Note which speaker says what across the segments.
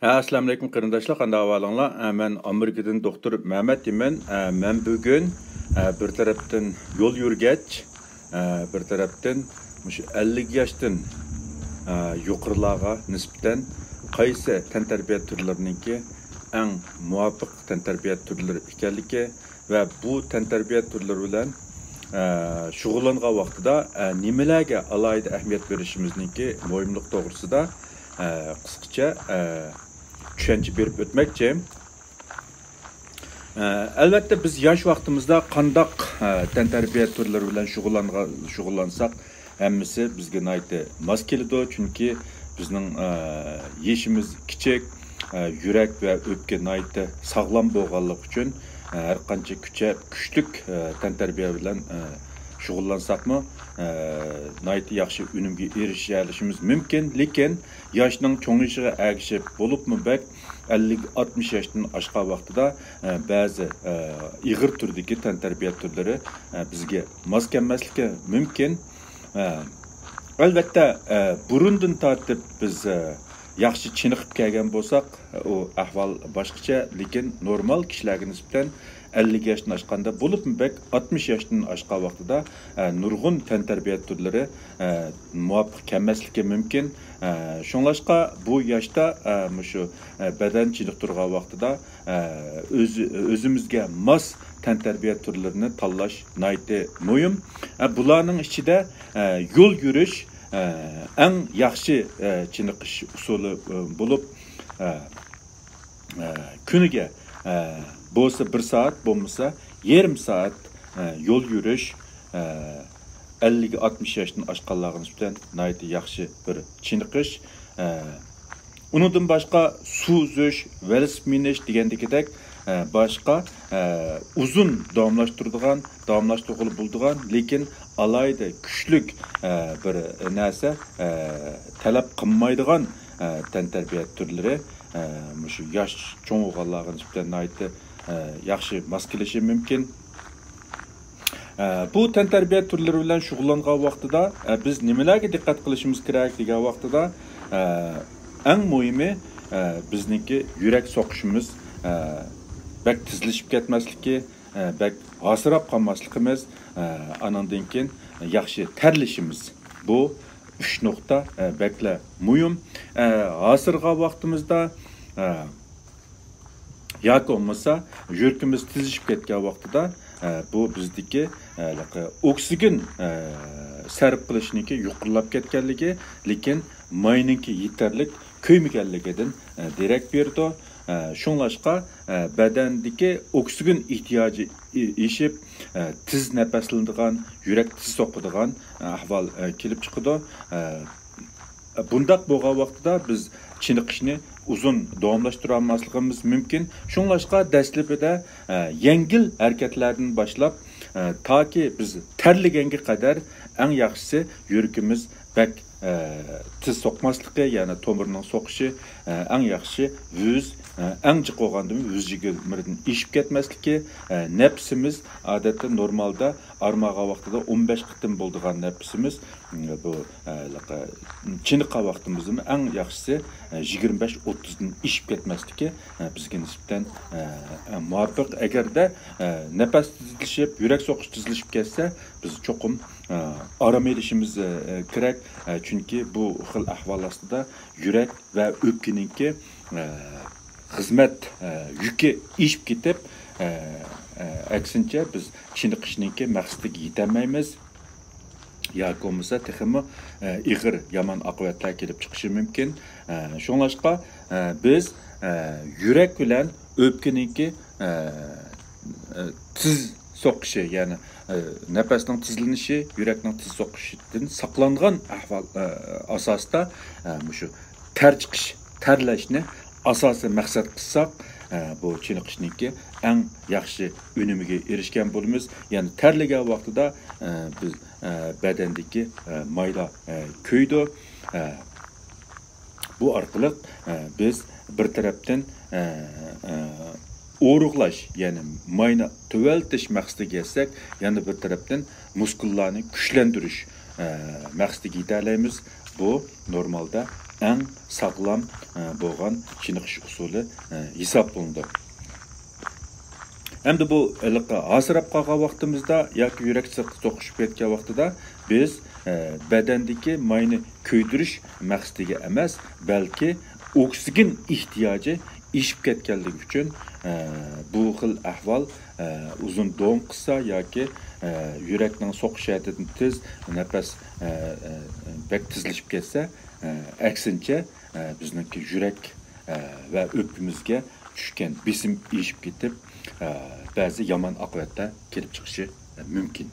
Speaker 1: Assalamu alaykum qarindoshlar, qanday ahvolinglar? Men Amerikadan doktor Mehmet deyman. Men bugun bir tarafdan yo'l yurgach, bir tarafdan shu 50 yoshdan yuqorilarga nisbatan qaysi tantarbiya turlariniki eng muvofiq tantarbiya turlari ekanligi va bu tantarbiya turlari bilan shug'ullangan vaqtida nimalarga alohida ahamiyat berishimizniki muhimlik to'g'risida qisqacha tushuncha berib o'tmoqchi. Albatta biz yosh vaqtimizda qandaq tantarbiya turlari bilan shug'ullansak hammasi bizga nihoyatda mos keladi, chunki bizning yeshimiz kichik, yurak va o'pka nihoyatda sog'lom bo'lganligi uchun har qancha kuchlik tantarbiya bilan shug'ullansakmi nihoyatda yaxshi unumga erishishimiz mumkin, lekin yoshning cho'ng'ishiga ergishib bo'libmi bak 50-60 yoshdan oshgan vaqtida ba'zi ig'ir turdagi tantarbiya turlari bizga mos kelmasligi mumkin. Albatta burundan tortib biz yaxshi chiniqib kelgan bo'lsak, u ahvol boshqacha, lekin normal kishilarga nisbatan 50 yoshdan oshganda bo'libmi bak 60 yoshdan oshgan vaqtida nurg'un tantarbiya turlari muvofiq kelmasligi mumkin. Shunlashqa bu yoshda shu badan chiniqtirgan vaqtida o'zimizga mos tantarbiya turlarini tanlash nihoyatda muhim. Bularning ichida yo'l yurish eng yaxshi chiniqish usuli bo'lib, kuniga bo'lsa 1 soat, bo'lmasa yarım soat yo'l yurish 50-60 yoshdan oshganlarga nisbatan nihoyatda yaxshi bir chiniqish. Undan boshqa suv uzish, velosiped minish degandagidek boshqa uzun davomlashtirg'ili bo'ladigan, lekin alayda kuchlik bir narsa talab qilmaydigan tantarbiya turlari shu yosh cho'ng o'g'illarga nisbatan nihoyatda yaxshi mos kelishi mumkin. Bu tantarbiya turlari bilan shug'ullangan vaqtida biz nimalarga diqqat qilishimiz kerak degan vaqtida eng muhimi bizniki yurak so'qishimiz bak tizlashib ketmasligi, bak hosirab qolmasligimiz, anandan keyin yaxshi terlishimiz. Bu 3 nuqta bakla muhim. Hozirgi vaqtimizda yoki bo'lmasa yuragimiz tizlashib ketgan vaqtida bu bizdagi oksigen sarf qilishniki yuqorilab ketganligi, lekin mayninki yetarli ko'ymaganligidan derak berdi. Shunlashqa badandagi oksigen ehtiyoji eshib tiz nafaslanadigan, yurak tiz so'qadigan ahvol kelib chiqadi. Bundaq bo'lgan vaqtida biz chiniqishni uzun davomlashtira olmasligimiz mumkin. Shunlashqa dastlabida yengil harakatlardan boshlab toki biz terliganga qadar eng yaxshisi yuragimiz bak tiz so'qmasligi, ya'ni tomirning so'qishi eng yaxshi eng jiq bo'lganda 120dan eshib ketmasligi, nafsimiz odatda normalda armaga vaqtida 15 qitim bo'ladigan nafsimiz bu chiniqqan vaqtimizda eng yaxshisi 25-30dan eshib ketmasligi bizga nisbatan muvofiq. Agarda nafas tizilishib, yurak so'qish tizilishib ketsa, biz cho'qim aram edishimiz kerak, chunki bu xil ahvol ostida yurak va o'pkaninki xizmat yuki eshib ketib, aksincha biz chiniqishniki maqsadiga yetolmaymiz. yoki bo'lmasa texmi ig'ir yomon oqibatlar kelib chiqishi mumkin. Shunlashqa biz yurak bilan o'pkaninki tiz so'qishi, ya'ni nafasning tizlanishi, yurakning tiz so'qishidan saqlangan ahvol asosida shu terlashni asosiy maqsad qilsak, bu chiniqishniki eng yaxshi unumiga erishgan bo'lamiz. Ya'ni terlagan vaqtida biz badandagi mayda ko'ydi. Bu orqali biz bir tarafdan o'rug'lash, ya'ni mayni tuvaltish maqsadiga yetsak, yana bir tarafdan muskullarni kuchlantirish maqsadiga yetalaymiz. Bu normalda eng sağlam bo'lgan chiniqish usuli hisoblanadi. Endi bu asrab qolgan vaqtimizda yoki yurak to'qishib ketgan vaqtida biz badandagi mayni ko'ydirish maqsadiga emas, balki oksigen ehtiyoji ishib ketganligi uchun bu xil ahvol uzun davom qilsa yoki yurakning so'qishidan tez nafas bek tezlashib ketsa, aksincha bizningki yurak va o'pimizga tushgan besim ishib ketib, ba'zi yomon oqibatlar kelib chiqishi mumkin.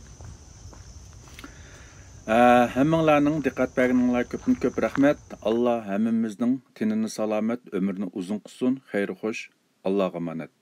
Speaker 1: Hammanglarning diqqat berganinglar ko'p rahmat. Alloh hammamizning tinini salomat, umrni uzun qilsin. Xayr xo'sh. Allohga omonat.